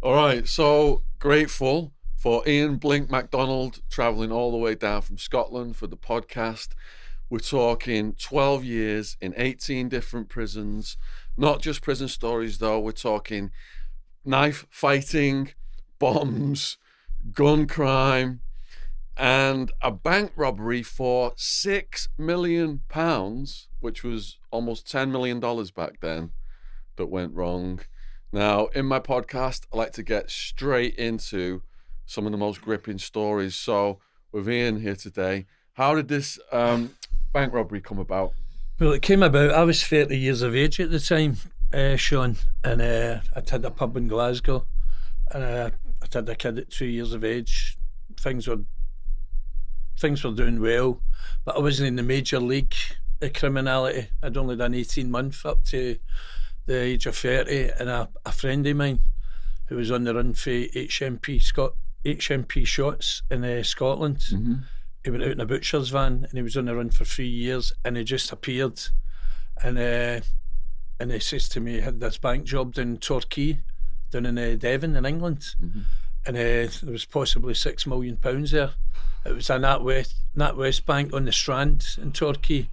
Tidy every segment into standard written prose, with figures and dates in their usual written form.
All right, so grateful for Ian Blink MacDonald traveling all the way down from Scotland for the podcast. We're talking 12 years in 18 different prisons, not just prison stories though. We're talking knife fighting, bombs, gun crime, and a bank robbery for £6 million, which was almost $10 million back then, that went wrong. Now, in my podcast, I like to get straight into some of the most gripping stories. So, with Ian here today, how did this bank robbery come about? Well, it came about, I was 30 years of age at the time, Shaun, and I'd had a pub in Glasgow, and I'd had a kid at 2 years of age. Things were doing well, but I wasn't in the major league of criminality. I'd only done 18 months up to the age of 30, and a friend of mine who was on the run for HMP shots in Scotland. Mm-hmm. He went out in a butcher's van and he was on the run for 3 years, and he just appeared, and he says to me he had this bank job down in Torquay, down in Devon in England. Mm-hmm. And there was possibly £6 million there. It was a NatWest bank on the Strand in Torquay,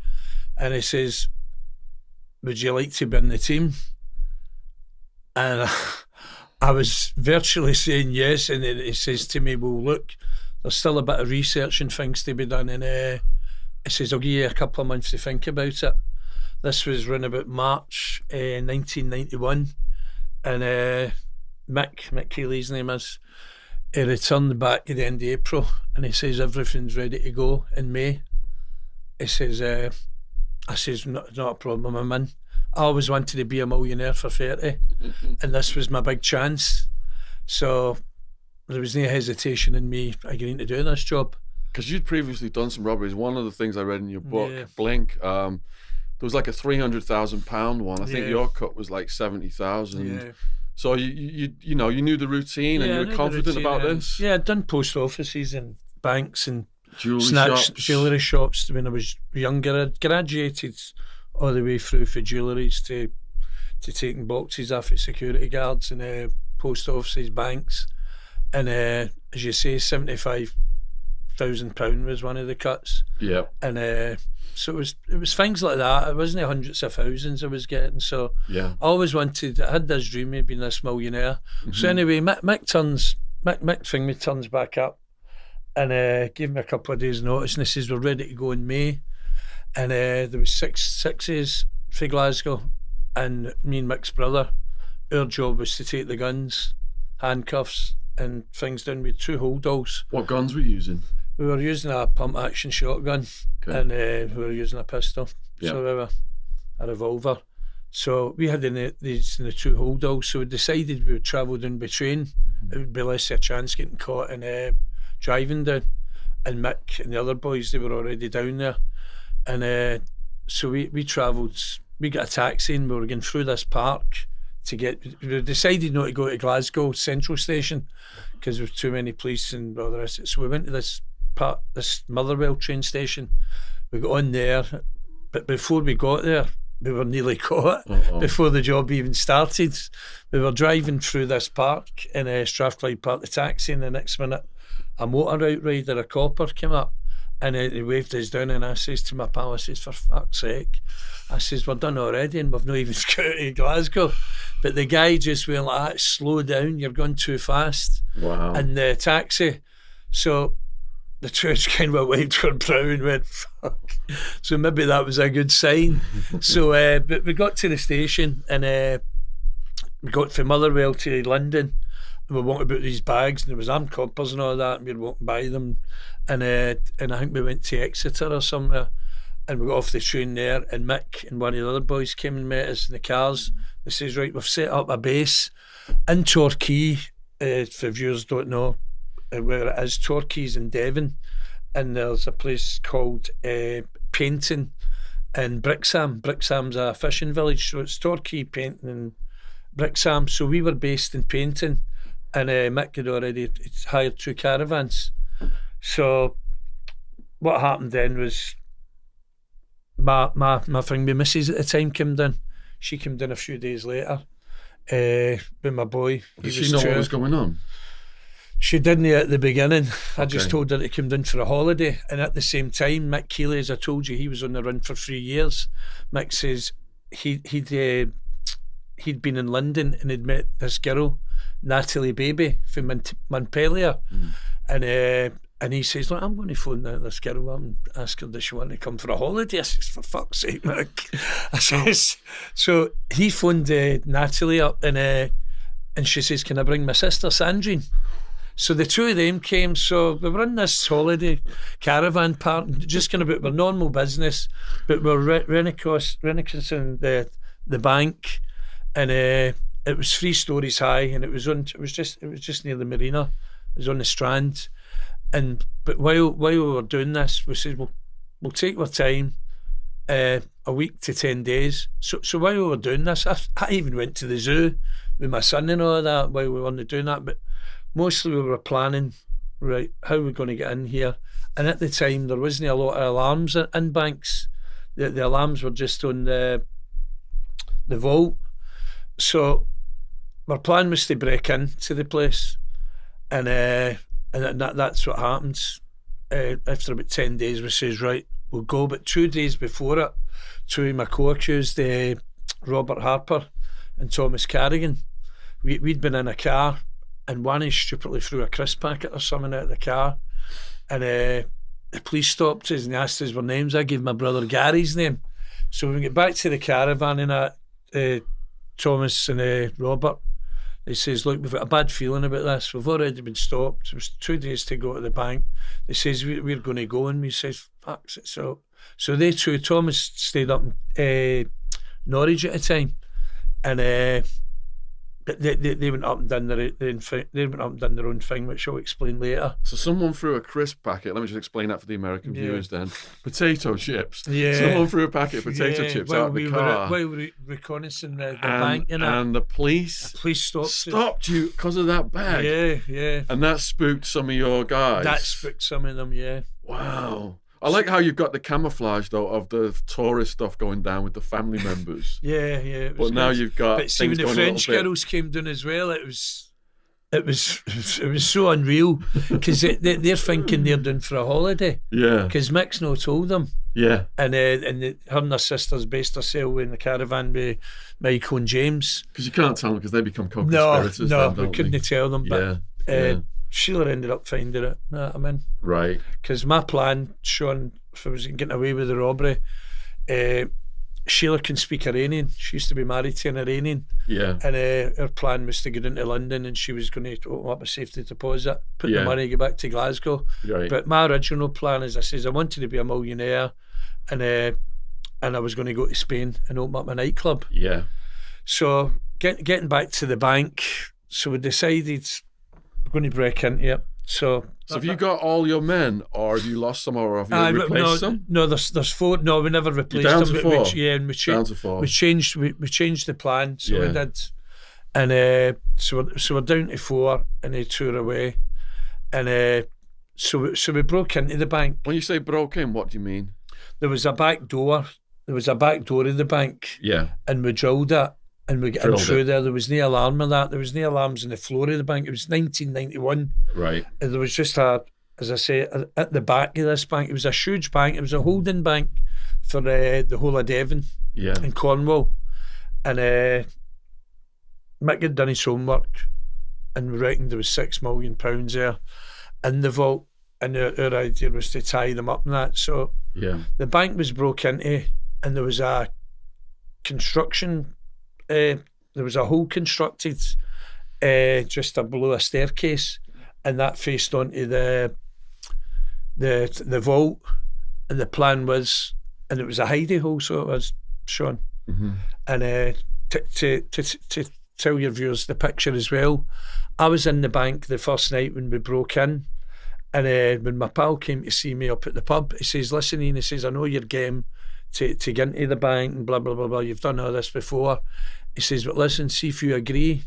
and he says, would you like to be in the team? And I was virtually saying yes, and then he says to me, well, look, there's still a bit of research and things to be done, and he says, I'll give you a couple of months to think about it. This was around about March 1991, and Mick Keeley's name is, he returned back at the end of April, and he says everything's ready to go in May. He says, I says, not a problem, I'm in. I always wanted to be a millionaire for 30, and this was my big chance. So there was no hesitation in me agreeing to do this job. Because you'd previously done some robberies. One of the things I read in your book, Yeah. Blink, there was like a £300,000 one. I think Yeah. your cut was like 70,000. Yeah. So you knew the routine, and Yeah, I you knew were the confident routine, about and this. Yeah, I'd done post offices and banks and Jewellery shops when I was younger. I'd graduated all the way through for jewelleries to taking boxes off of security guards and post offices, banks, and as you say, £75,000 was one of the cuts. Yeah. And so it was things like that. It wasn't hundreds of thousands I was getting. So Yeah. I always I had this dream of being this millionaire. Mm-hmm. So anyway, Mick turns back up, and gave me a couple of days' notice, and he says we're ready to go in May. And there was sixes for Glasgow, and me and Mick's brother, our job was to take the guns, handcuffs and things down with 2 holdalls. What guns were you using? We were using a pump action shotgun, Okay. and we were using a pistol. Yeah. So we were a revolver. So we had in the 2 holdalls. So we decided we would travel down by train. It would be less of a chance getting caught and driving down. And Mick and the other boys, they were already down there. And so we travelled. We got a taxi and we were going through this park to get. We decided not to go to Glasgow Central Station because there was too many police and all the rest. So we went to this Motherwell train station. We got on there, but before we got there, we were nearly caught. Uh-oh. Before the job even started. We were driving through this park in Strathclyde Park, the taxi, and the next minute a motor outrider, a copper, came up, and he waved us down, and I says to my pal, I says, for fuck's sake, I says, we're done already and we've not even got to Glasgow. But the guy just went like that, slow down, you're going too fast. Wow. And the taxi, so the two of us kind of waved for brow and went, fuck. So maybe that was a good sign. So but we got to the station, and we got from Motherwell to London, and we walked about these bags, and there was armed coppers and all that, and we were walking by them, and I think we went to Exeter or somewhere, and we got off the train there, and Mick and one of the other boys came and met us in the cars. They says, right, we've set up a base in Torquay. For viewers don't know where it is, Torquay's in Devon, and there's a place called Painting in Brixham. Brixham's a fishing village, so it's Torquay, Painting and Brixham. So we were based in Painting, and Mick had already hired 2 caravans. So what happened then was my thing, my missus at the time came down. She came down a few days later, with my boy. Did she know what was going on? She didn't at the beginning. I just Okay. told her to come down for a holiday. And at the same time, Mick Keeley, as I told you, he was on the run for 3 years. Mick says he'd been in London and had met this girl, Natalie Baby, from Montpellier. And he says, look, I'm going to phone this girl up and ask her, does she want to come for a holiday? I says, for fuck's sake, Mick. I says, so he phoned Natalie up and she says, can I bring my sister, Sandrine? So the two of them came. So we were in this holiday caravan park, just kind of about our normal business, but we're renegotiating the bank, and it was 3 stories high, and it was just near the marina. It was on the Strand, but while we were doing this, we said we'll take our time, a week to 10 days. So while we were doing this, I even went to the zoo with my son and all that while we were doing that, but mostly we were planning, right, how we're going to get in here. And at the time, there wasn't a lot of alarms in banks. The alarms were just on the vault. So our plan was to break into the place. And that's what happens. After about 10 days, we says, right, we'll go. But 2 days before it, two of my co-accused, Robert Harper and Thomas Carrigan, we'd been in a car, and one stupidly threw a crisp packet or something out of the car, and the police stopped us and asked us our names. I gave my brother Gary's name. So when we get back to the caravan, and Thomas and Robert, they says, look, we've got a bad feeling about this. We've already been stopped. It was 2 days to go to the bank. They says, we're going to go. And we says, fuck. So they two, Thomas stayed up in Norwich at the time, and they went up and done their own thing, which I'll explain later. So someone threw a crisp packet. Let me just explain that for the American viewers then. Potato chips. Yeah. Someone threw a packet of potato chips out of the car. While we were reconnaissing the bank, and the police stopped you because of that bag. Yeah. And that spooked some of your guys. That spooked some of them, yeah. Wow. I like how you've got the camouflage though of the tourist stuff going down with the family members. Yeah. But now you've got. But see, when the French girls came down as well, it was so unreal, because they're thinking they're doing for a holiday. Yeah. Because Mick's not told them. Yeah. And her and her sisters based herself in the caravan with Michael and James. Because you can't tell them, because they become co-conspirators. No, then, we couldn't tell them. But Sheila ended up finding it. Know what I mean? Right. Because my plan, Shaun, if I was getting away with the robbery, Sheila can speak Iranian. She used to be married to an Iranian. Yeah. And her plan was to get into London, and she was going to open up a safety deposit, put the money, get back to Glasgow. Right. But my original plan is, I wanted to be a millionaire, and I was going to go to Spain and open up a nightclub. Yeah. So getting back to the bank, so we decided we're going to break into it. So have you got all your men, or have you lost some, or have you replaced some? No, there's 4. No, we never replaced down them. To 4? And we down to 4. We changed the plan, so we did, and so we're down to 4, and they 2 are away, and so we broke into the bank. When you say broke in, what do you mean? There was a back door. There was a back door in the bank. Yeah. And we drilled it. And we got in through there. There was no alarm of that. There was no alarms on the floor of the bank. It was 1991. Right. And there was just as I say, at the back of this bank, it was a huge bank. It was a holding bank for the whole of Devon and Cornwall. And Mick had done his homework, and we reckoned there was £6 million there in the vault. And our idea was to tie them up and that. So the bank was broke into, and there was a construction. There was a hole constructed just below a staircase, and that faced onto the vault. And the plan was, and it was a hidey hole, so it was, Shaun. Mm-hmm. And to tell your viewers the picture as well, I was in the bank the first night when we broke in, and when my pal came to see me up at the pub, he says, listen, Ian, he says, I know your game to get into the bank and blah blah blah blah, you've done all this before. He says, but listen, see if you agree,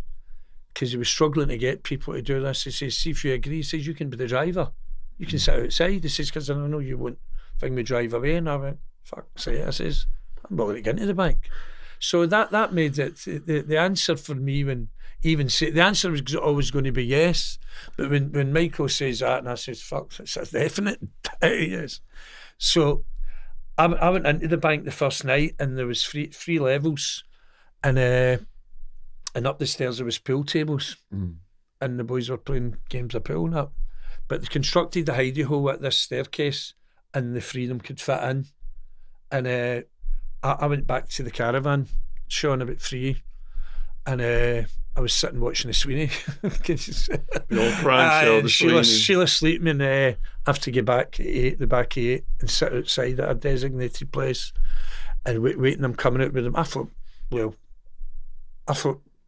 because he was struggling to get people to do this. He says, see if you agree. He says, you can be the driver, you can sit outside. He says, because I know you won't think me drive away. And I went, fuck, say it. I says, I'm willing to get into the bank. So that made it the answer for me when even say the answer was always going to be yes, but when Michael says that and I says fuck, it's a definite yes. So I went into the bank the first night and there was three levels, and up the stairs there was pool tables, and the boys were playing games of pool and that. But they constructed the hidey hole at this staircase, and the three of them could fit in. And I went back to the caravan, Shaun, about 3, and I was sitting watching the Sweeney. The old crime show, the Sweeney. Sheila sleeping, and I have to get back at 8, the back of 8, and sit outside at a designated place and waiting them coming out with them. I thought,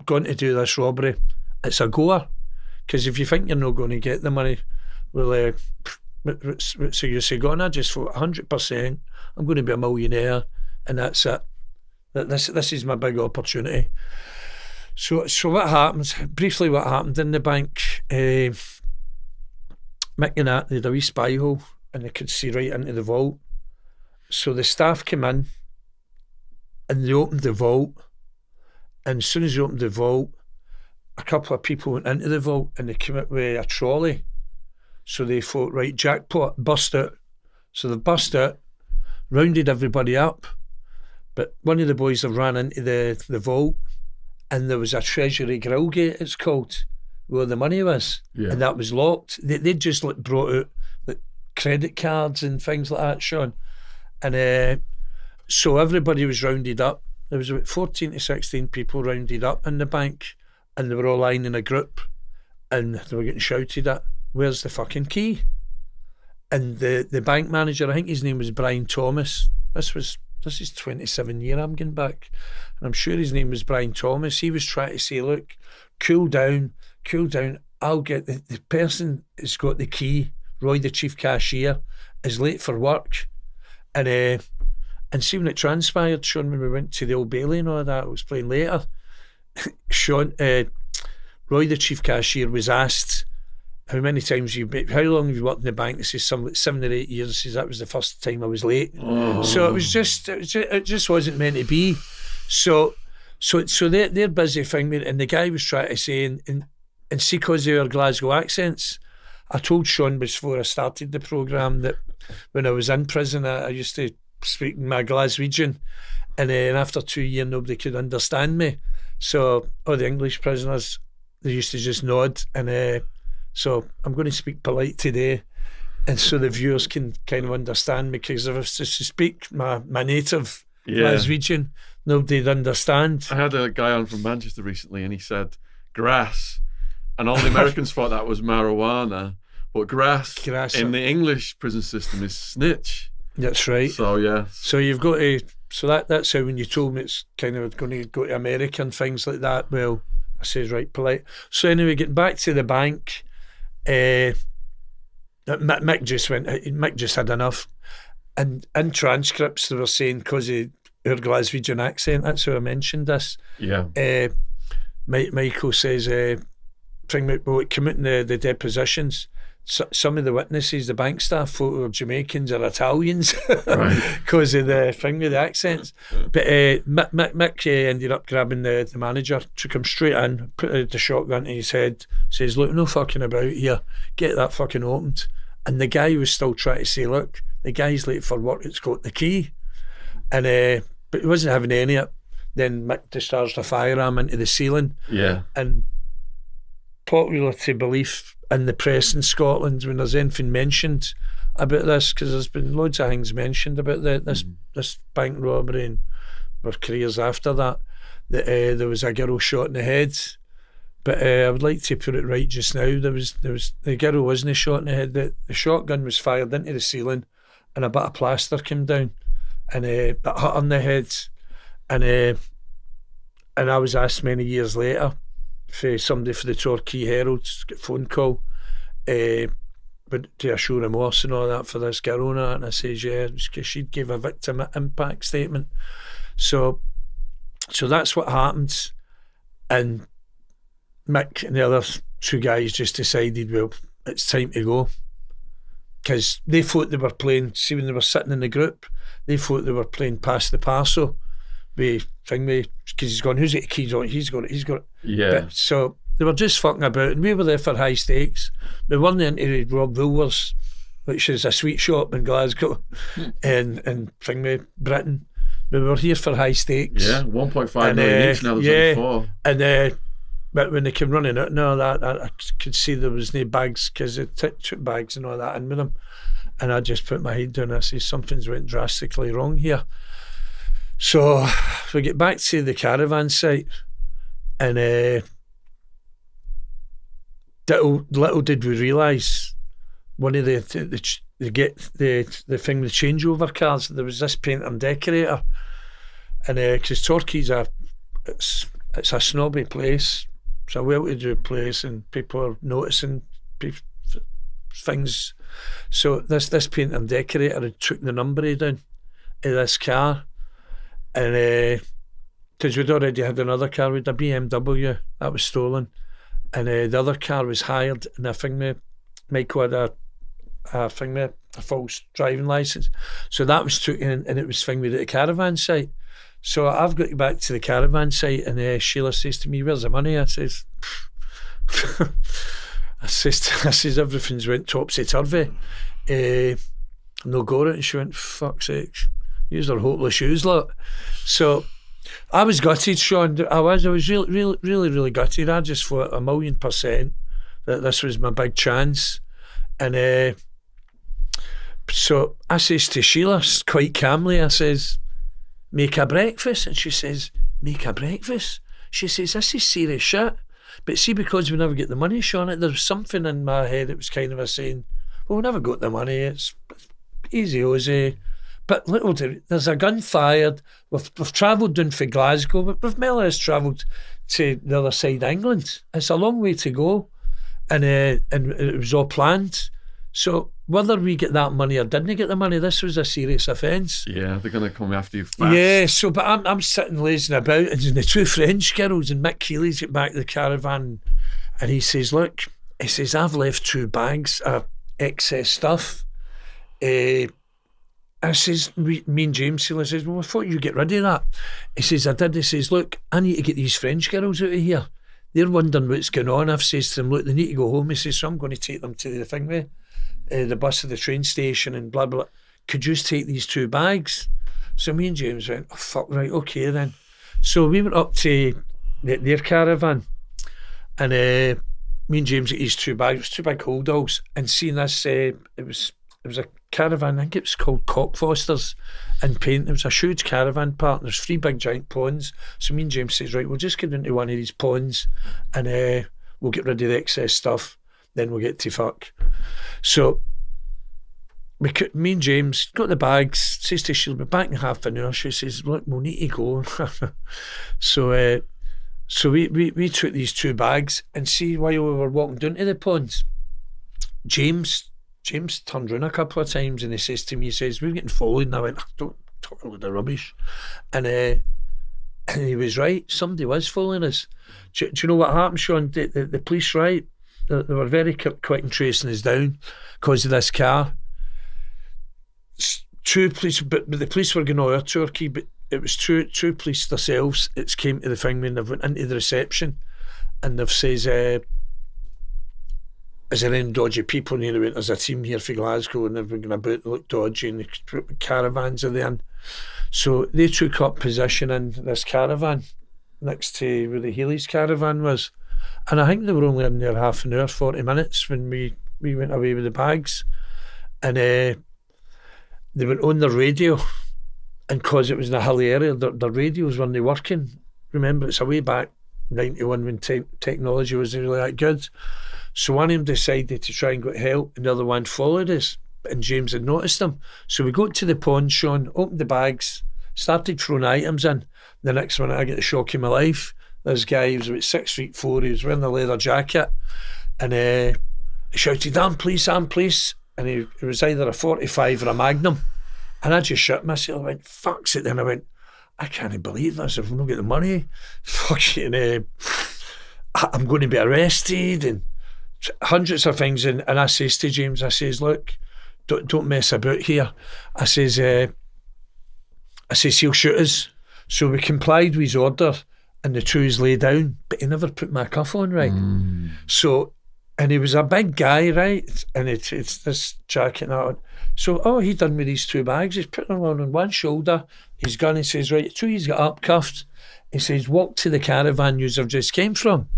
going to do this robbery, it's a goer. Because if you think you're not going to get the money, well, so you say, go on, I just thought 100%, I'm going to be a millionaire, and that's it. This is my big opportunity. So what happened? Briefly, what happened in the bank? Mick and that, they had a wee spy hole, and they could see right into the vault. So the staff came in, and they opened the vault. And as soon as they opened the vault, a couple of people went into the vault, and they came out with a trolley. So they thought, right, jackpot, bust it. So they bust it, rounded everybody up. But one of the boys have ran into the vault, and there was a treasury grill gate, it's called, where the money was. Yeah. And that was locked. They'd just brought out credit cards and things like that, Shaun. And so everybody was rounded up. There was about 14 to 16 people rounded up in the bank, and they were all lying in a group, and they were getting shouted at, where's the fucking key? And the bank manager, I think his name was Brian Thomas. This is 27 years I'm going back, and I'm sure his name was Brian Thomas. He was trying to say, look, cool down, I'll get the person who's got the key, Roy the chief cashier, is late for work. And see, when it transpired, Shaun, when we went to the Old Bailey and all that, I was playing later, Shaun, Roy the chief cashier was asked, how long have you worked in the bank? He says, 7 or 8 years. He says, that was the first time I was late. So it just wasn't meant to be. So their busy thing, and the guy was trying to say, and see, because of our Glasgow accents, I told Shaun before I started the programme that when I was in prison, I used to speak in my Glaswegian, and then after 2 years nobody could understand me. So all the English prisoners, they used to just nod, and so I'm going to speak polite today, and so the viewers can kind of understand me, because if I was to speak my native Glaswegian, nobody'd understand. I had a guy on from Manchester recently, and he said grass, and all the Americans thought that was marijuana, but grass in the English prison system is snitch. That's right. So yeah. So you've got to. So that's how, when you told me it's kind of going to go to America and things like that, well, I says, right, polite. So anyway, getting back to the bank, Mick just had enough, and in transcripts they were saying, because of our Glaswegian accent, that's how I mentioned this. Yeah. Michael says, it came out in the depositions. Some of the witnesses, the bank staff, thought we were Jamaicans or Italians because of the thing with the accents. But Mick ended up grabbing the manager, took him straight in, put the shotgun in his head, says, look, no fucking about here, get that fucking opened. And the guy was still trying to say, look, the guy's late for work, it's got the key. And but he wasn't having any of it. Then Mick discharged a firearm into the ceiling. Yeah. And popular to belief in the press in Scotland, when there's anything mentioned about this, because there's been loads of things mentioned about this bank robbery and our careers after that, there was a girl shot in the head. But I would like to put it right just now. There was the girl wasn't shot in the head. The shotgun was fired into the ceiling, and a bit of plaster came down, and it hit on the head. And I was asked many years later for somebody for the Torquay Herald, got a phone call, but to show remorse and all that for this girl and that, and I says, yeah, because she gave a victim impact statement. So that's what happened, and Mick and the other two guys just decided, well, it's time to go, because they thought they were playing, see, when they were sitting in the group, they thought they were playing pass the parcel with thing me, because he's gone, who's got the keys on? He's got it. Yeah. But, so they were just fucking about, and we were there for high stakes. We weren't into Rob Woolworths, which is a sweet shop in Glasgow, and thing me, Britain. We were here for high stakes. Yeah, 1.5 million each, now there's only 4. And but when they came running out and all that, I could see there was no bags, because they took bags and all that in with them. And I just put my head down and I said, something's went drastically wrong here. So we get back to the caravan site, and little did we realise, one of the thing, the changeover cars, there was this painter and decorator, and because Torquay's it's a snobby place, it's a well-to-do place, and people are noticing things. So this painter and decorator had took the number down of this car, and because we'd already had another car, we had a BMW that was stolen, and the other car was hired, and I think Michael had a false driving licence, so that was taken, and it was thing with at the caravan site. So I've got to go back to the caravan site, and Sheila says to me, "Where's the money?" I says, I says everything's went topsy-turvy. No got it, and she went, "Fuck's sake, yous are hopeless shoes lot." So I was gutted, Shaun. I was really gutted. I just thought 1,000,000% that this was my big chance. And so I says to Sheila quite calmly, I says, "Make a breakfast." And she says, "Make a breakfast?" She says, "This is serious shit." But see, because we never get the money, Shaun, there was something in my head that was kind of a saying, well, we never got the money, it's easy Ozzy. But little there's a gun fired. We've travelled down from Glasgow, but we've more or less travelled to the other side of England. It's a long way to go, and it was all planned. So whether we get that money or didn't get the money, this was a serious offence. Yeah, they're going to come after you fast. Yeah, so but I'm sitting lazing about, and the two French girls and Mick Keeley's get back to the caravan, and he says, "Look," he says, "I've left 2 bags of excess stuff." I says, me and James, he says, "Well, I thought you'd get rid of that." He says, "I did." He says, "Look, I need to get these French girls out of here. They're wondering what's going on." I've says to them, "Look, they need to go home." He says, "So I'm going to take them to the thing with the bus at the train station and blah, blah, blah. Could you just take these 2 bags?" So me and James went, "Oh, fuck, right, okay then." So we went up to their caravan, and me and James got these 2 bags. It was 2 big holdalls, and seeing this, it was a caravan, I think it was called Cockfosters in Paint. It was a huge caravan park, and there's 3 big giant ponds. So me and James says, "Right, we'll just get into one of these ponds, and we'll get rid of the excess stuff, then we'll get to fuck." So me and James got the bags, says to she'll be back in half an hour. She says, "Look, we'll need to go." So we took these 2 bags, and see, while we were walking down to the ponds, James turned round a couple of times, and he says to me, he says, "We're getting followed." And I went, "Don't talk a load of rubbish." And he was right, somebody was following us. Do you know what happened, Shaun? The police, right, they were very quick in tracing us down because of this car. 2 police, but the police were going over Turkey, but it was two police themselves. It's came to the thing when they've went into the reception, and they've says, "Is there any dodgy people?" And they went, "There's a team here for Glasgow, and they've been going about, they look dodgy, and the caravans are there." So they took up position in this caravan next to where the Healy's caravan was, and I think they were only in there half an hour, 40 minutes when we went away with the bags. And they went on the radio, and because it was in a hilly area, the radios weren't working. Remember, it's a way back 91 when technology wasn't really that good. So one of them decided to try and get help, and the other one followed us, and James had noticed them. So we got to the pond, Shaun, opened the bags, started throwing items in. The next minute I get the shock of my life. This guy, he was about 6'4", he was wearing a leather jacket, and he shouted, "Damn police, I'm police." And it was either a 45 or a Magnum. And I just shut myself. I went, "Fuck's it." Then I went, "I can't believe this. If we don't get the money, fucking, I'm going to be arrested," and hundreds of things. And I says to James, I says, "Look, don't mess about here." I says, "He'll shoot us." So we complied with his order, and the twos lay down, but he never put my cuff on right. So, and he was a big guy, right? And it's this jacket and that on. So he done with these 2 bags. He's putting them on one shoulder. His gun. He says, right, 2 he's got up cuffed. He says, walk to the caravan you have just came from.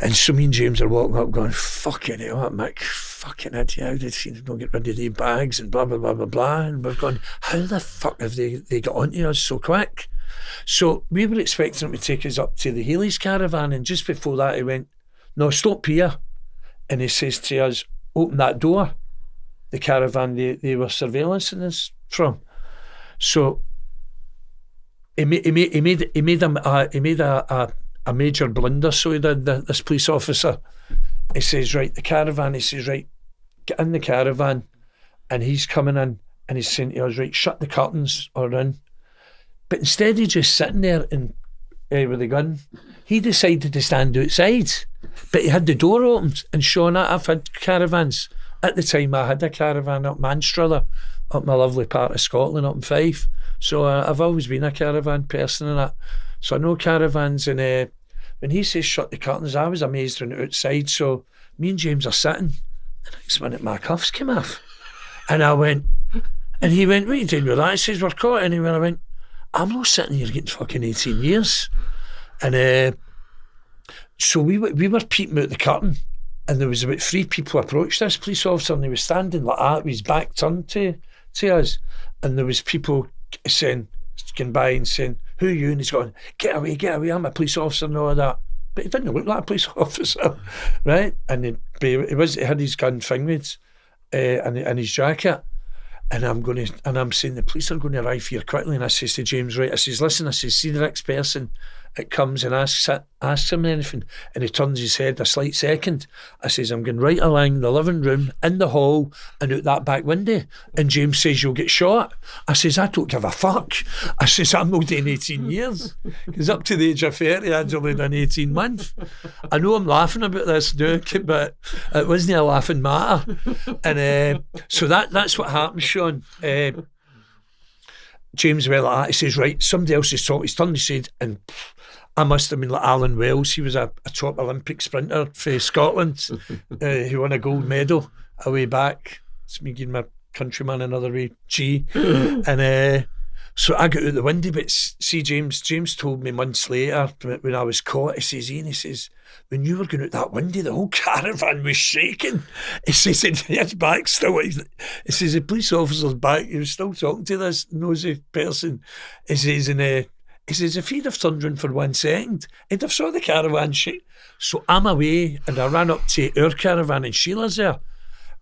And so me and James are walking up going, fucking hell, Mick, fucking idiot, how did he not get rid of the bags and blah, blah, blah, blah, blah. And we're going, how the fuck have they got onto us so quick? So we were expecting him to take us up to the Healy's caravan, and just before that he went, no, stop here. And he says to us, open that door. The caravan they were surveillancing us from. So he made a major blunder, so he did, this police officer. He says, right, the caravan, he says, right, get in the caravan. And he's coming in and he's saying to us, right, shut the curtains or in. But instead of just sitting there with the gun, he decided to stand outside. But he had the door opened. And Shaun, I've had caravans. At the time, I had a caravan up Manstrother, up my lovely part of Scotland, up in Fife. So I've always been a caravan person and that. So I know caravans. And when he says shut the curtains, I was amazed when outside. So me and James are sitting. The next minute, my cuffs came off. And I went, and he went, what are you doing with that? He says, we're caught anywhere. I went, I'm not sitting here getting fucking 18 years. And so we were peeping out the curtain, and there was about 3 people approached this police officer, and he was standing like that with his back turned to us, and there was people saying, going by and saying, who are you? And he's going, get away, I'm a police officer and all that. But he didn't look like a police officer, right? And he had his gun fingered and his jacket. And I'm saying the police are going to arrive here quickly. And I says to James, right, I says, listen, I says, see the next person that comes and asks him anything, and he turns his head a slight second. I says, I'm going right along the living room, in the hall, and out that back window. And James says, you'll get shot. I says, I don't give a fuck. I says, I'm not doing 18 years. Because up to the age of 30, I'd only done 18 months. I know I'm laughing about this now, but it wasn't a laughing matter. And so that's what happened, Shaun. James went like that. He says, right, somebody else is talking. He's turned his head, and I must have been like Alan Wells. He was a top Olympic sprinter for Scotland. He won a gold medal a way back. It's me giving my countryman another way, G. And so I got out the window, but see, James told me months later when I was caught, he says, Ian, he says, when you were going out that window, the whole caravan was shaking. He says, his back still, he says, the police officer's back, he was still talking to this nosy person. He says, if he'd have turned round for 1 second, he'd have saw the caravan shake. So I'm away, and I ran up to our caravan, and Sheila's there.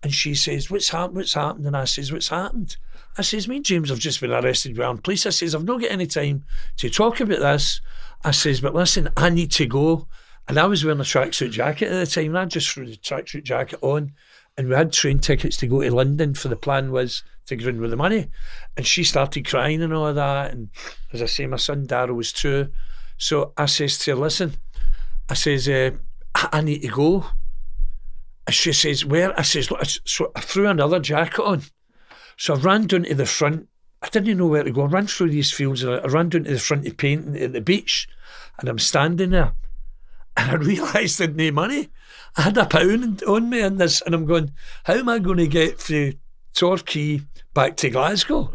And she says, what's happened? And I says, what's happened? I says, me and James have just been arrested by armed police. I says, I've not got any time to talk about this. I says, but listen, I need to go. And I was wearing a tracksuit jacket at the time, and I just threw the tracksuit jacket on, and we had train tickets to go to London, for the plan was to go in with the money. And she started crying and all of that, and as I say, my son Darryl was 2. So I says to her, listen, I says, I need to go. And she says, where? I says, look, so I threw another jacket on. So I ran down to the front. I didn't know where to go. I ran through these fields, and I ran down to the front of painting at the beach, and I'm standing there, and I realised I had no money. I had £1 on me in this, and I'm going, how am I going to get from Torquay back to Glasgow?